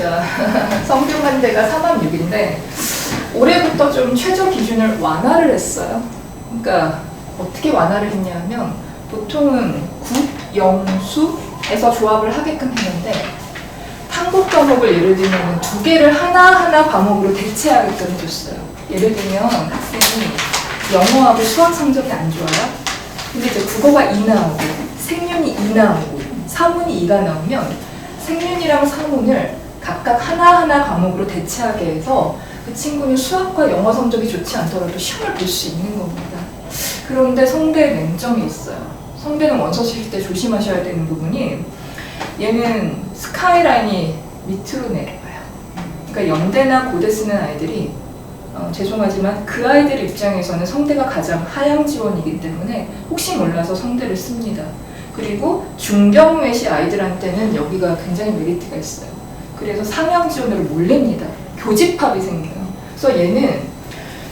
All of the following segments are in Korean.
진짜 성균관대가 46000인데 올해부터 좀 최저 기준을 완화를 했어요. 그러니까 어떻게 완화를 했냐면 보통은 국, 영수에서 조합을 하게끔 했는데 한국 과목을 예를 들면 두 개를 하나하나 과목으로 대체하게끔 해줬어요. 예를 들면 학생이 영어하고 수학 성적이 안 좋아요. 근데 이제 국어가 2 나오고 생윤이 2 나오고 사문이 2가 나오면 생윤이랑 사문을 각각 하나하나 과목으로 대체하게 해서 그 친구는 수학과 영어 성적이 좋지 않더라도 시험을 볼 수 있는 겁니다. 그런데 성대에 맹점이 있어요. 성대는 원서 칠 때 조심하셔야 되는 부분이 얘는 스카이라인이 밑으로 내려와요. 그러니까 연대나 고대 쓰는 아이들이 죄송하지만 그 아이들 입장에서는 성대가 가장 하향 지원이기 때문에 혹시 몰라서 성대를 씁니다. 그리고 중경외시 아이들한테는 여기가 굉장히 메리트가 있어요. 그래서 상향 지원으로 몰립니다. 교집합이 생겨요. 그래서 얘는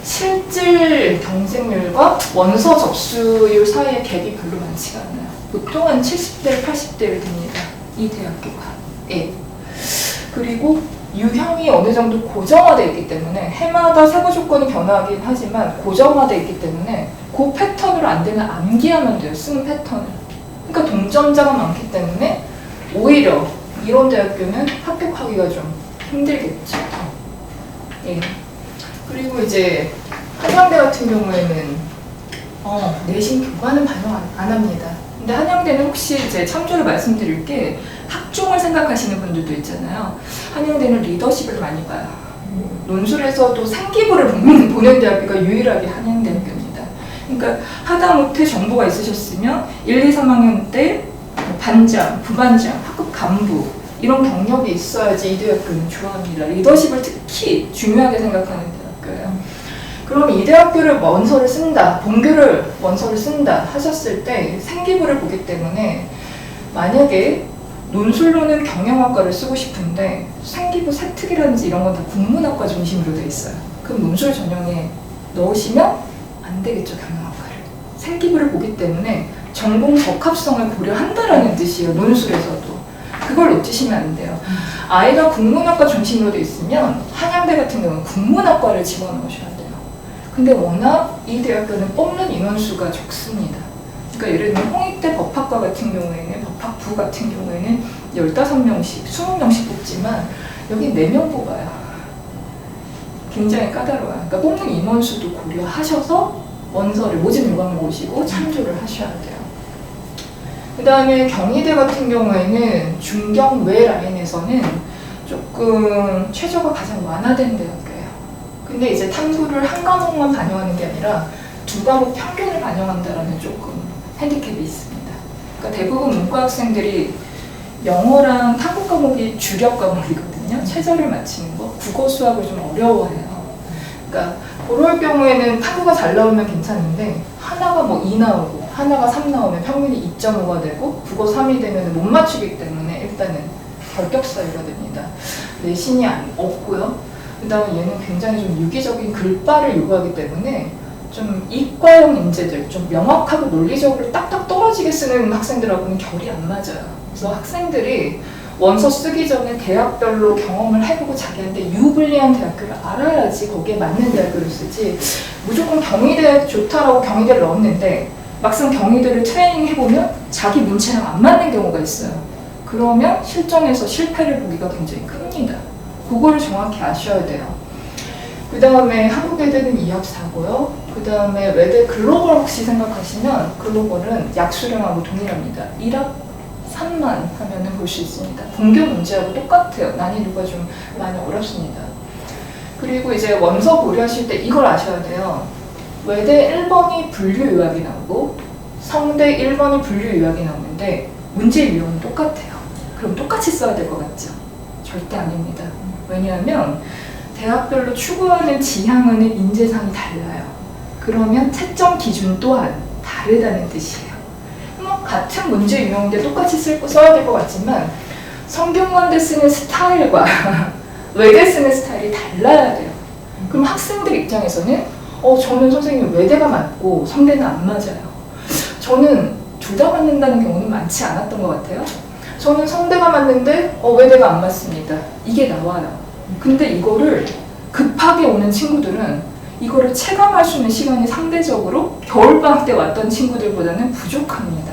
실질 경쟁률과 원서 접수율 사이의 갭이 별로 많지가 않아요. 보통 한 70대, 80대를 됩니다. 이 대학교가. 예. 그리고 유형이 어느 정도 고정화되어 있기 때문에 해마다 세부 조건이 변화하긴 하지만 고정화되어 있기 때문에 그 패턴으로 안 되면 암기하면 돼요. 쓰는 패턴을. 그러니까 동점자가 많기 때문에 오히려 이런 대학교는 합격하기가 좀 힘들겠죠. 예. 그리고 이제 한양대 같은 경우에는 내신 교과는 반영 안 합니다. 근데 한양대는 혹시 이제 참조를 말씀드릴 게 학종을 생각하시는 분들도 있잖아요. 한양대는 리더십을 많이 봐요. 논술에서도 생기부를 보는 대학교가 유일하게 한양대학교입니다. 그러니까 하다못해 정보가 있으셨으면 1, 2, 3학년 때 반장, 부반장, 학급 간부 이런 경력이 있어야지 이 대학교는 좋아합니다. 리더십을 특히 중요하게 생각하는 대학교예요. 그럼 이 대학교를 원서를 쓴다, 본교를 원서를 쓴다 하셨을 때 생기부를 보기 때문에 만약에 논술로는 경영학과를 쓰고 싶은데 생기부 세특이라든지 이런 건 다 국문학과 중심으로 돼 있어요. 그럼 논술 전형에 넣으시면 안 되겠죠, 경영학과를. 생기부를 보기 때문에 전공 적합성을 고려한다라는 뜻이에요, 논술에서도. 그걸 놓치시면 안 돼요. 아이가 국문학과 중심으로 돼 있으면 한양대 같은 경우는 국문학과를 집어넣으셔야 돼요. 근데 워낙 이 대학교는 뽑는 인원수가 적습니다. 그러니까 예를 들면 홍익대 법학과 같은 경우에는 법학부 같은 경우에는 15명씩, 20명씩 뽑지만 여기 4명 뽑아요. 굉장히 까다로워요. 그러니까 뽑는 인원수도 고려하셔서 원서를 모집 요강을 보시고 참조를 하셔야 돼요. 그 다음에 경희대 같은 경우에는 중경외 라인에서는 조금 최저가 가장 완화된 대학교예요. 근데 이제 탐구를 한 과목만 반영하는 게 아니라 두 과목 평균을 반영한다라는 조금 핸디캡이 있습니다. 그러니까 대부분 문과 학생들이 영어랑 탐구 과목이 주력 과목이거든요. 최저를 맞추는 거, 국어 수학을 좀 어려워해요. 그러니까 그럴 경우에는 탐구가 잘 나오면 괜찮은데 하나가 뭐 2 나오고 하나가 3 나오면 평균이 2.5가 되고 국어 3이 되면 못 맞추기 때문에 일단은 결격사유가 됩니다. 내신이 없고요. 그 다음에 얘는 굉장히 좀 유기적인 글발을 요구하기 때문에 좀 이과형 인재들, 좀 명확하고 논리적으로 딱딱 떨어지게 쓰는 학생들하고는 결이 안 맞아요. 그래서 학생들이 원서 쓰기 전에 대학별로 경험을 해보고 자기한테 유불리한 대학교를 알아야지 거기에 맞는 대학교를 쓰지 무조건 경희대 좋다라고 경희대를 넣었는데 막상 경희대를 트레이닝 해보면 자기 문체랑 안 맞는 경우가 있어요. 그러면 실전에서 실패를 보기가 굉장히 큽니다. 그거를 정확히 아셔야 돼요. 그 다음에 한국외대는 2학사고요. 그 다음에 외대 글로벌 혹시 생각하시면 글로벌은 약수령하고 동일합니다. 1학 3만 하면은 볼 수 있습니다. 본교 문제하고 똑같아요. 난이도가 좀 많이 어렵습니다. 그리고 이제 원서 고려하실 때 이걸 아셔야 돼요. 외대 1번이 분류 요약이 나오고 성대 1번이 분류 요약이 나오는데 문제 유형은 똑같아요. 그럼 똑같이 써야 될 것 같죠? 절대 아닙니다. 왜냐하면 대학별로 추구하는 지향하는 인재상이 달라요. 그러면 채점 기준 또한 다르다는 뜻이에요. 같은 문제 유형인데 똑같이 써야 될 것 같지만 성균관대 쓰는 스타일과 외대 쓰는 스타일이 달라야 돼요. 그럼 학생들 입장에서는 저는 선생님 외대가 맞고 성대는 안 맞아요. 저는 둘 다 맞는다는 경우는 많지 않았던 것 같아요. 저는 성대가 맞는데 외대가 안 맞습니다. 이게 나와요. 근데 이거를 급하게 오는 친구들은 이거를 체감할 수 있는 시간이 상대적으로 겨울방학 때 왔던 친구들보다는 부족합니다.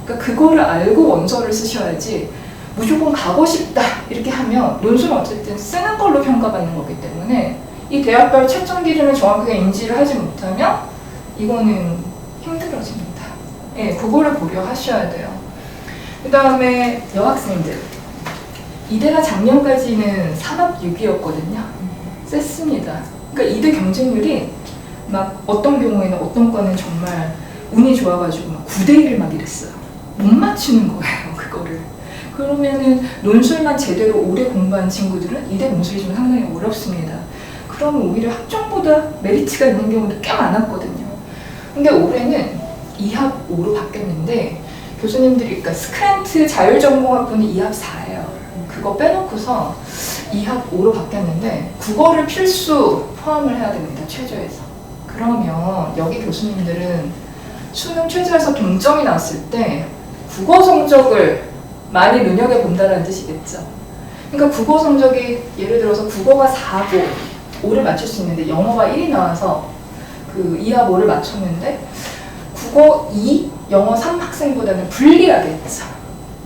그러니까 그거를 알고 원서를 쓰셔야지 무조건 가고 싶다 이렇게 하면 논술은 어쨌든 쓰는 걸로 평가받는 거기 때문에 이 대학별 채점 기준을 정확하게 인지를 하지 못하면 이거는 힘들어집니다. 예, 그거를 고려하셔야 돼요. 그 다음에 여학생들. 이대가 작년까지는 산업 6위였거든요. 셌습니다. 그러니까 이대 경쟁률이 막 어떤 경우에는 어떤 과는 정말 운이 좋아가지고 막 9대1 막 이랬어요. 못 맞추는 거예요, 그거를. 그러면은 논술만 제대로 오래 공부한 친구들은 이대 논술이 좀 상당히 어렵습니다. 그러면 오히려 학종보다 메리트가 있는 경우도 꽤 많았거든요. 근데 올해는 2합 5로 바뀌었는데 교수님들이, 그러니까 스크랜트 자율전공학부는 2합 4예요. 그거 빼놓고서 2합 5로 바뀌었는데 국어를 필수 포함을 해야 됩니다, 최저에서. 그러면 여기 교수님들은 수능 최저에서 동점이 나왔을 때 국어 성적을 많이 눈여겨본다는 뜻이겠죠. 그러니까 국어 성적이 예를 들어서 국어가 4고 5를 맞출 수 있는데 영어가 1이 나와서 그 2합 5를 맞췄는데 국어 2, 영어 3 학생보다는 불리하겠죠.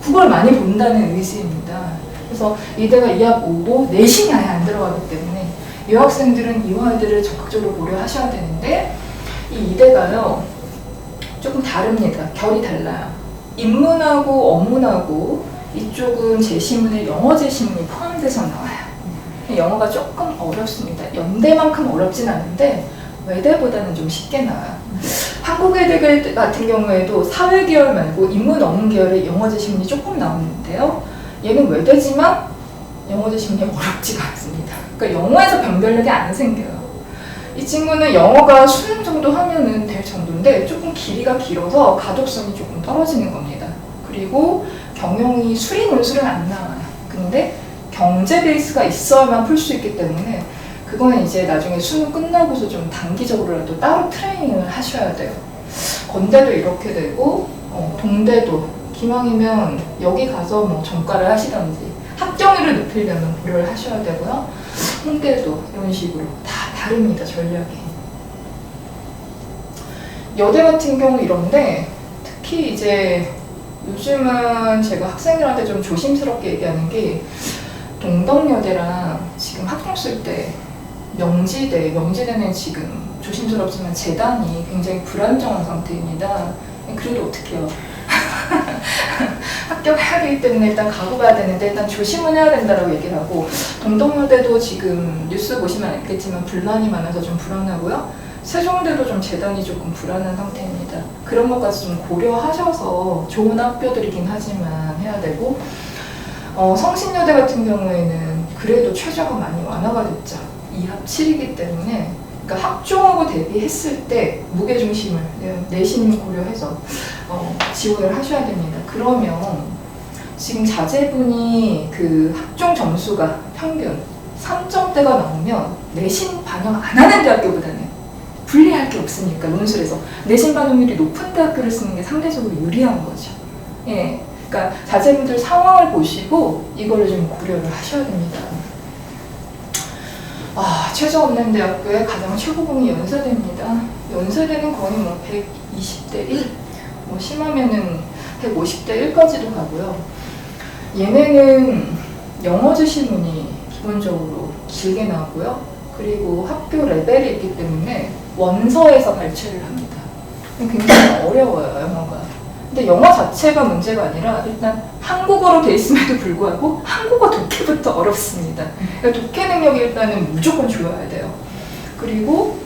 국어를 많이 본다는 의지입니다. 그래서 이대가 2합 5고 내신이 아예 안 들어가기 때문에 이 학생들은 이화들을 적극적으로 고려하셔야 되는데 이 이대가요 조금 다릅니다. 결이 달라요. 인문하고 어문하고 이쪽은 제시문에 영어 제시문이 포함돼서 나와요. 영어가 조금 어렵습니다. 연대만큼 어렵진 않은데 외대보다는 좀 쉽게 나와요. 한국외대 같은 경우에도 사회계열 말고 인문 어문 계열의 영어 제시문이 조금 나오는데요. 얘는 외대지만 영어 제시문이 어렵지가 않습니다. 그러니까 영어에서 변별력이 안 생겨요. 이 친구는 영어가 수능 정도 하면은 될 정도인데 조금 길이가 길어서 가독성이 조금 떨어지는 겁니다. 그리고 경영이 수리 논술은 안 나와요. 근데 경제 베이스가 있어야만 풀 수 있기 때문에 그거는 이제 나중에 수능 끝나고서 좀 단기적으로라도 따로 트레이닝을 하셔야 돼요. 건대도 이렇게 되고 동대도 기왕이면 여기 가서 뭐 전과를 하시던지 합격률을 높이려면 고려를 하셔야 되고요. 홍대도 이런 식으로 다 다릅니다, 전략이. 여대 같은 경우 이런데 특히 이제 요즘은 제가 학생들한테 좀 조심스럽게 얘기하는 게 동덕여대랑 지금 학종 쓸 때 명지대는 지금 조심스럽지만 재단이 굉장히 불안정한 상태입니다. 그래도 어떡해요. 합격해야 되기 때문에 일단 가고 가야 되는데 일단 조심은 해야 된다라고 얘기를 하고 동덕여대도 지금 뉴스 보시면 알겠지만 분란이 많아서 좀 불안하고요. 세종대도 좀 재단이 조금 불안한 상태입니다. 그런 것까지 좀 고려하셔서 좋은 학교들이긴 하지만 해야 되고 성신여대 같은 경우에는 그래도 최저가 많이 완화가 됐죠. 2합 7이기 때문에 그러니까 학종하고 대비했을 때 무게중심을 내신 고려해서 지원을 하셔야 됩니다. 그러면 지금 자제분이 그 학종 점수가 평균 3점대가 나오면 내신 반영 안 하는 대학교보다는 불리할 게 없으니까 논술에서 내신 반영률이 높은 대학교를 쓰는 게 상대적으로 유리한 거죠. 예, 그러니까 자제분들 상황을 보시고 이거를 좀 고려를 하셔야 됩니다. 최저 없는 대학교의 가장 최고봉이 연세대입니다. 연세대는 거의 뭐 120대 1, 뭐 심하면은 150대 1까지도 가고요. 얘네는 영어 제시문이 기본적으로 길게 나오고요. 그리고 학교 레벨이 있기 때문에 원서에서 발췌를 합니다. 굉장히 어려워요, 영어가. 근데 영어 자체가 문제가 아니라 일단 한국어로 돼 있음에도 불구하고 한국어 독해부터 어렵습니다. 그러니까 독해 능력이 일단은 무조건 좋아야 돼요. 그리고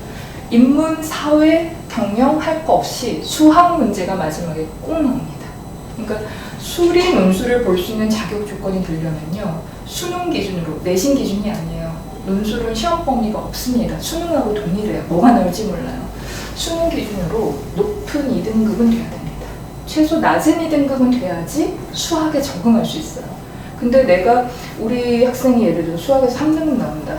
인문, 사회, 경영 할 거 없이 수학 문제가 마지막에 꼭 나옵니다. 그러니까 수리 논술을 볼 수 있는 자격 조건이 되려면요. 수능 기준으로, 내신 기준이 아니에요. 논술은 시험 범위가 없습니다. 수능하고 동일해요. 뭐가 나올지 몰라요. 수능 기준으로 높은 2등급은 돼야 됩니다. 최소 낮은 2등급은 돼야지 수학에 적응할 수 있어요. 근데 내가 우리 학생이 예를 들어 수학에서 3등급 나온다.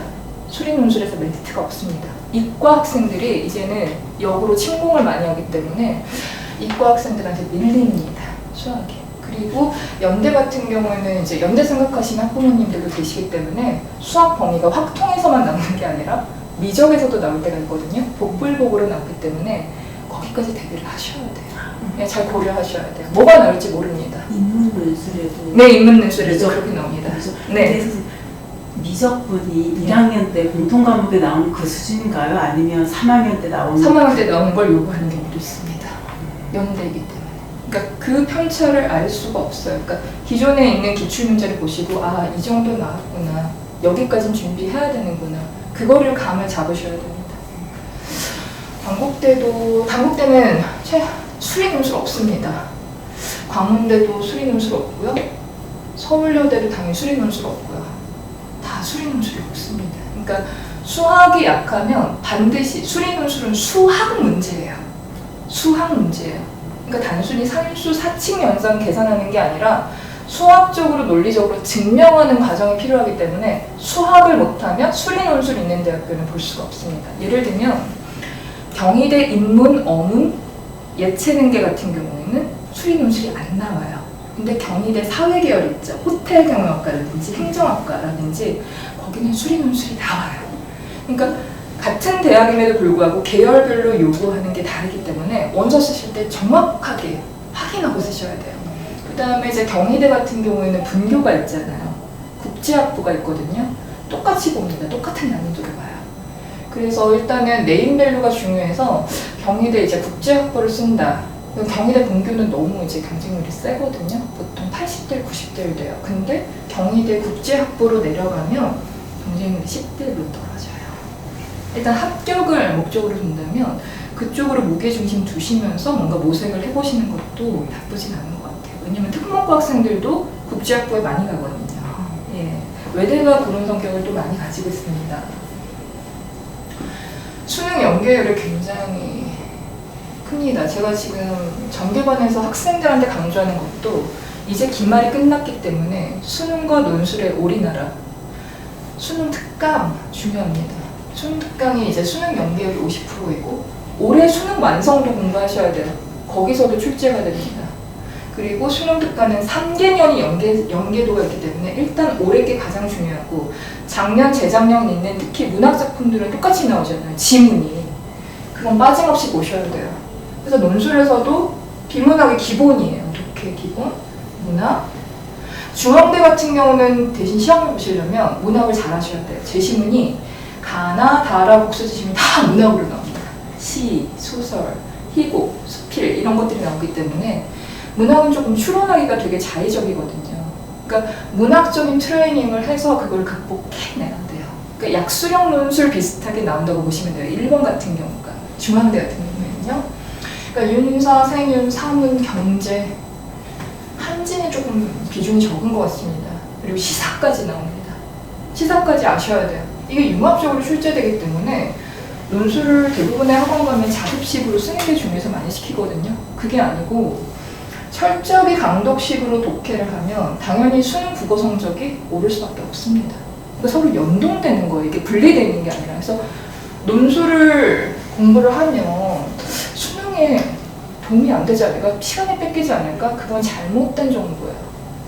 수리 논술에서 메리트가 없습니다. 이과 학생들이 이제는 역으로 침공을 많이 하기 때문에 이과 학생들한테 밀립니다. 수학이. 그리고 연대 같은 경우에는 이제 연대 생각하시는 학부모님들도 계시기 때문에 수학 범위가 확통에서만 나오는 게 아니라 미적에서도 나올 때가 있거든요. 복불복으로 나오기 때문에 거기까지 대비를 하셔야 돼요. 네, 잘 고려하셔야 돼요. 뭐가 나올지 모릅니다. 인문 논술에도 네, 인문 논술에도 그렇게 나옵니다. 네. 근데 미적분이 1학년 때 공통 과목에 나오는 그 수준인가요? 아니면 3학년 때 나오는 3학년 때 나오는 걸 요구하는 경우도 있습니다. 연대이기 때문에. 그러니까 그 편차를 알 수가 없어요. 그러니까 기존에 있는 기출문제를 보시고 아, 이 정도 나왔구나. 여기까지는 준비해야 되는구나. 그거를 감을 잡으셔야 됩니다. 단국대는 수리 논술 없습니다. 광운대도 수리 논술 없고요. 서울여대도 당연히 수리 논술 없고요. 다 수리 논술이 없습니다. 그러니까 수학이 약하면 반드시 수리 논술은 수학 문제예요. 수학 문제예요. 그러니까 단순히 산수 사칙 연산 계산하는 게 아니라 수학적으로 논리적으로 증명하는 과정이 필요하기 때문에 수학을 못하면 수리 논술 있는 대학교는 볼 수가 없습니다. 예를 들면 경희대 인문, 어문, 예체능계 같은 경우에는 수리 논술이 안 나와요. 근데 경희대 사회계열 있죠. 호텔 경영학과라든지 행정학과라든지 거기는 수리 논술이 나와요. 그러니까 같은 대학임에도 불구하고 계열별로 요구하는 게 다르기 때문에 원서 쓰실 때 정확하게 확인하고 쓰셔야 돼요. 그 다음에 이제 경희대 같은 경우에는 분교가 있잖아요. 국제학부가 있거든요. 똑같이 봅니다. 똑같은 난이도를 봐요. 그래서 일단은 네임밸류가 중요해서 경희대 이제 국제학부를 쓴다. 경희대 분교는 너무 이제 경쟁률이 세거든요. 보통 80대, 90대를 돼요. 근데 경희대 국제학부로 내려가면 경쟁률이 10대로 떨어져요. 일단 합격을 목적으로 둔다면 그쪽으로 무게중심 두시면서 뭔가 모색을 해보시는 것도 나쁘진 않은 것 같아요. 왜냐면 특목고 학생들도 국제학부에 많이 가거든요. 예. 외대가 그런 성격을 또 많이 가지고 있습니다. 수능 연계율이 굉장히 큽니다. 제가 지금 전교반에서 학생들한테 강조하는 것도 이제 기말이 끝났기 때문에 수능과 논술에 올인하라. 수능 특강 중요합니다. 수능 특강이 이제 수능 연계율이 50%이고 올해 수능 완성도 공부하셔야 돼요. 거기서도 출제가 됩니다. 그리고 수능 특강은 3개년이 연계도가 있기 때문에 일단 올해 게 가장 중요하고 작년, 재작년 있는 특히 문학작품들은 똑같이 나오잖아요. 지문이. 그건 빠짐없이 보셔야 돼요. 그래서 논술에서도 비문학이 기본이에요. 독해 기본, 문학. 중앙대 같은 경우는 대신 시험을 보시려면 문학을 잘 하셔야 돼요. 제시문이 가나, 다라, 복수지심이 다 문학으로 나옵니다. 시, 소설, 희곡, 수필 이런 것들이 나오기 때문에 문학은 조금 추론하기가 되게 자의적이거든요. 그러니까 문학적인 트레이닝을 해서 그걸 극복해내야 돼요. 그러니까 약수령 논술 비슷하게 나온다고 보시면 돼요. 1번 같은 경우가. 중앙대 같은 경우에는요. 그러니까 윤사, 생윤, 사문, 경제, 한진이 조금 비중이 적은 것 같습니다. 그리고 시사까지 나옵니다. 시사까지 아셔야 돼요. 이게 융합적으로 출제되기 때문에 논술을 대부분의 학원 가면 자습식으로 쓰는 게 중요해서 많이 시키거든요. 그게 아니고 철저하게 강독식으로 독해를 하면 당연히 수능 국어 성적이 오를 수밖에 없습니다. 그러니까 서로 연동되는 거예요. 이게 분리되어 있는 게 아니라. 그래서 논술을 공부를 하면 수능에 도움이 안 되지 않을까? 시간이 뺏기지 않을까? 그건 잘못된 정보예요.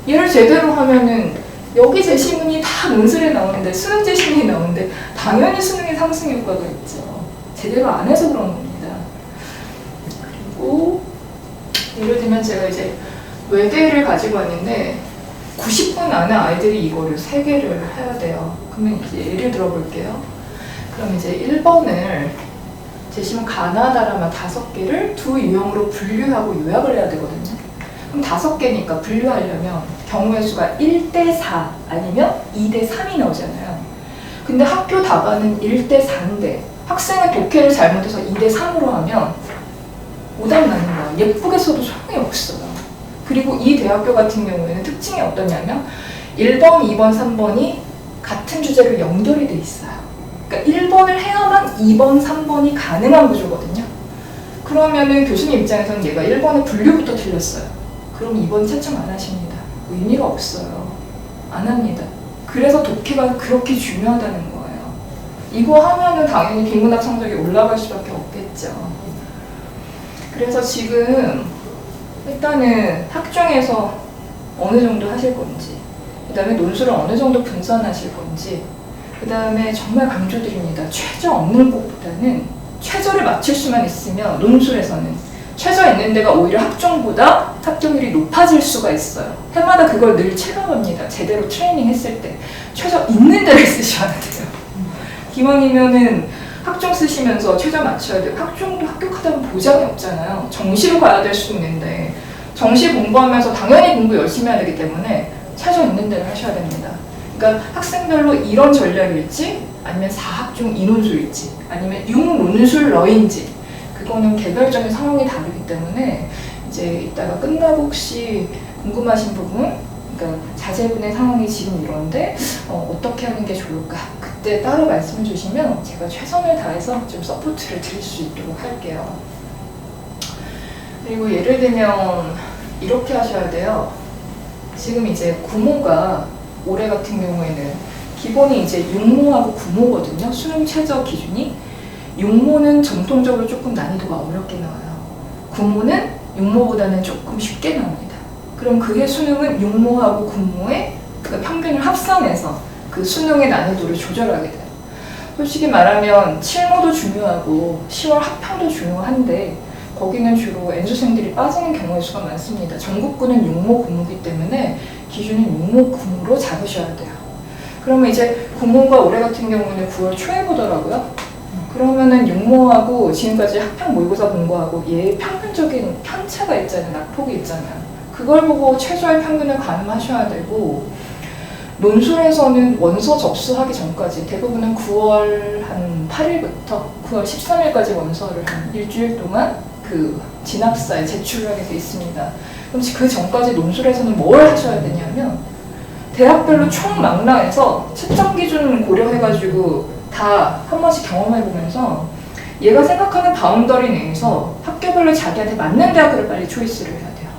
얘를 제대로 하면은 여기 제시문이 다 논술에 나오는데 수능 제시문이 나오는데 당연히 수능에 상승 효과가 있죠. 제대로 안 해서 그런 겁니다. 그리고 예를 들면 제가 이제 외대를 가지고 왔는데 90분 안에 아이들이 이거를 3개를 해야 돼요. 그러면 이제 예를 들어 볼게요. 그럼 이제 1번을 제시문 가나다라만 5개를 두 유형으로 분류하고 요약을 해야 되거든요. 그럼 5개니까 분류하려면 경우의 수가 1대4 아니면 2대3이 나오잖아요. 근데 학교 답안은 1대4인데 학생의 독해를 잘못해서 2대3으로 하면 오답 나는 거예요. 예쁘게 써도 소용이 없어요. 그리고 이 대학교 같은 경우에는 특징이 어떠냐면 1번, 2번, 3번이 같은 주제로 연결이 돼 있어요. 그러니까 1번을 해야만 2번, 3번이 가능한 구조거든요. 그러면은 교수님 입장에서는 얘가 1번의 분류부터 틀렸어요. 그럼 2번 채점 안 하십니다. 의미가 없어요. 안 합니다. 그래서 독해가 그렇게 중요하다는 거예요. 이거 하면은 당연히 비문학 성적이 올라갈 수밖에 없겠죠. 그래서 지금 일단은 학종에서 어느 정도 하실 건지, 그 다음에 논술을 어느 정도 분산하실 건지, 그 다음에 정말 강조드립니다. 최저 없는 것보다는 최저를 맞출 수만 있으면 논술에서는 최저 있는 데가 오히려 학종보다 합격률이 높아질 수가 있어요. 해마다 그걸 늘 체감합니다. 제대로 트레이닝 했을 때 최저 있는 데를 쓰셔야 돼요. 기왕이면은 학종 쓰시면서 최저 맞춰야 돼요. 학종도 합격하다면 보장이 없잖아요. 정시로 가야 될 수도 있는데 정시 공부하면서 당연히 공부 열심히 해야 되기 때문에 최저 있는 데를 하셔야 됩니다. 그러니까 학생별로 이런 전략일지 아니면 4학종 인원수일지 아니면 6논술러인지 그거는 개별적인 상황이 다르기 때문에 이제 이따가 끝나고 혹시 궁금하신 부분, 그러니까 자제분의 상황이 지금 이런데 어떻게 하는 게 좋을까 그때 따로 말씀을 주시면 제가 최선을 다해서 좀 서포트를 드릴 수 있도록 할게요. 그리고 예를 들면 이렇게 하셔야 돼요. 지금 이제 구모가 올해 같은 경우에는 기본이 이제 6모하고 9모거든요. 수능 최저 기준이. 6모는 전통적으로 조금 난이도가 어렵게 나와요. 9모는 6모보다는 조금 쉽게 나옵니다. 그럼 그의 수능은 6모하고 9모의 그 평균을 합산해서 그 수능의 난이도를 조절하게 돼요. 솔직히 말하면 7모도 중요하고 10월 합평도 중요한데 거기는 주로 N수생들이 빠지는 경우의 수가 많습니다. 전국구는 6모, 9모이기 때문에 기준은 6모, 9모로 잡으셔야 돼요. 그러면 이제 9모가 올해 같은 경우는 9월 초에 보더라고요. 그러면은 6모하고 지금까지 학평 모의고사 본 거하고 얘의 평균적인 편차가 있잖아요. 낙폭이 있잖아요. 그걸 보고 최저의 평균을 가늠하셔야 되고 논술에서는 원서 접수하기 전까지 대부분은 9월 한 8일부터 9월 13일까지 원서를 한 일주일 동안 그 진학사에 제출을 하게 돼 있습니다. 그럼 그 전까지 논술에서는 뭘 하셔야 되냐면 대학별로 총망라해서 채점 기준 고려해가지고 다 한 번씩 경험해보면서 얘가 생각하는 바운더리 내에서 학교별로 자기한테 맞는 대학교를 빨리 초이스를 해야 돼요.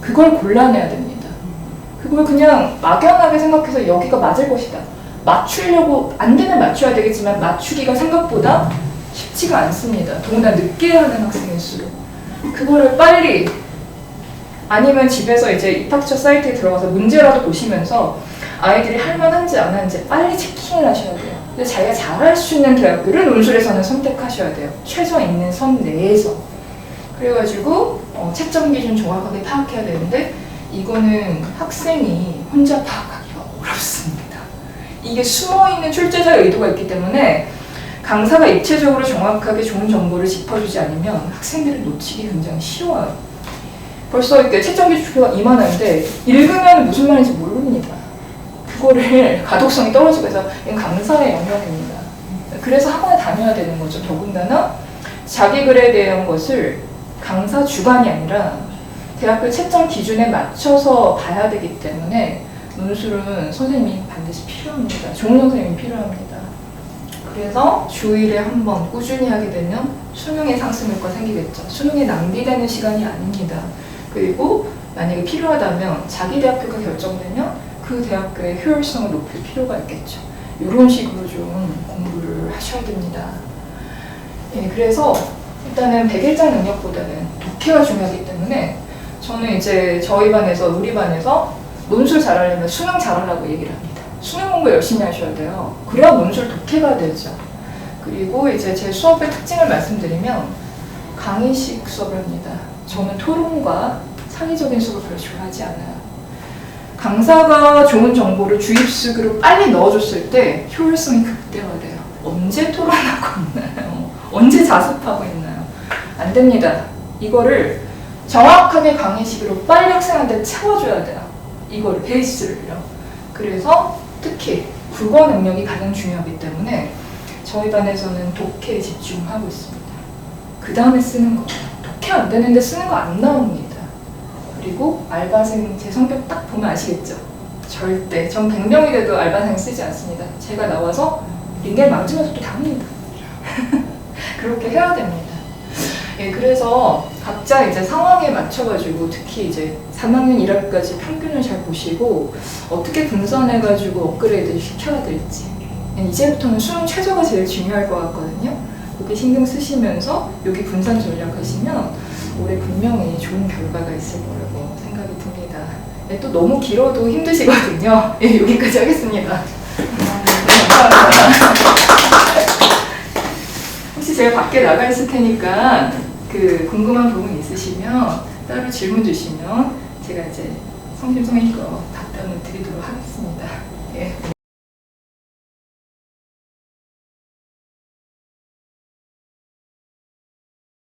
그걸 골라내야 됩니다. 그걸 그냥 막연하게 생각해서 여기가 맞을 것이다. 맞추려고 안 되면 맞춰야 되겠지만 맞추기가 생각보다 쉽지가 않습니다. 더구나 늦게 하는 학생일수록. 그거를 빨리 아니면 집에서 이제 입학처 사이트에 들어가서 문제라도 보시면서 아이들이 할만한지 안 하는지 빨리 체킹을 하셔야 돼요. 근데 자기가 잘할 수 있는 대학교를 논술에서는 선택하셔야 돼요. 최저 있는 선 내에서. 그래가지고 채점 기준 정확하게 파악해야 되는데 이거는 학생이 혼자 파악하기가 어렵습니다. 이게 숨어있는 출제자의 의도가 있기 때문에 강사가 입체적으로 정확하게 좋은 정보를 짚어주지 않으면 학생들을 놓치기 굉장히 쉬워요. 벌써 이렇게 채점 기준표가 이만한데 읽으면 무슨 말인지 모릅니다. 그거를 가독성이 떨어지고 해서 이건 강사의 영역입니다. 그래서 학원에 다녀야 되는 거죠. 더군다나 자기 글에 대한 것을 강사 주관이 아니라 대학교 채점 기준에 맞춰서 봐야 되기 때문에 논술은 선생님이 반드시 필요합니다. 좋은 선생님이 필요합니다. 그래서 주일에 한 번 꾸준히 하게 되면 수능의 상승효과 생기겠죠. 수능에 낭비되는 시간이 아닙니다. 그리고 만약에 필요하다면 자기 대학교가 결정되면 그 대학교의 효율성을 높일 필요가 있겠죠. 이런 식으로 좀 공부를 하셔야 됩니다. 예, 그래서 일단은 백일장 능력보다는 독해가 중요하기 때문에 저는 이제 저희 반에서 우리 반에서 논술 잘하려면 수능 잘하라고 얘기를 합니다. 수능 공부 열심히 하셔야 돼요. 그래야 논술 독해가 되죠. 그리고 이제 제 수업의 특징을 말씀드리면 강의식 수업을 합니다. 저는 토론과 창의적인 수업을 별로 좋아하지 않아요. 강사가 좋은 정보를 주입식으로 빨리 넣어줬을 때 효율성이 극대화돼요. 언제 토론하고 있나요? 언제 자습하고 있나요? 안 됩니다. 이거를 정확하게 강의식으로 빨리 학생한테 채워줘야 돼요. 이거를 베이스를요. 그래서 특히 국어 능력이 가장 중요하기 때문에 저희 반에서는 독해에 집중하고 있습니다. 그 다음에 쓰는 거예요. 독해 안 되는데 쓰는 거 안 나옵니다. 그리고 알바생 제 성격 딱 보면 아시겠죠? 절대 전 100명이 돼도 알바생 쓰지 않습니다. 제가 나와서 링겔 망치면서 또 답니다. 그렇게 해야 됩니다. 예, 그래서 각자 이제 상황에 맞춰가지고 특히 이제 3학년 1학기까지 평균을 잘 보시고 어떻게 분산해가지고 업그레이드 시켜야 될지 이제부터는 수능 최저가 제일 중요할 것 같거든요. 여기 신경 쓰시면서 여기 분산 전략 하시면 올해 분명히 좋은 결과가 있을 거라고 생각이 듭니다. 네, 또 너무 길어도 힘드시거든요. 예, 여기까지 하겠습니다. 감사합니다. 혹시 제가 밖에 나가 있을 테니까 그 궁금한 부분 있으시면 따로 질문 주시면 제가 이제 성심성의껏 답변을 드리도록 하겠습니다.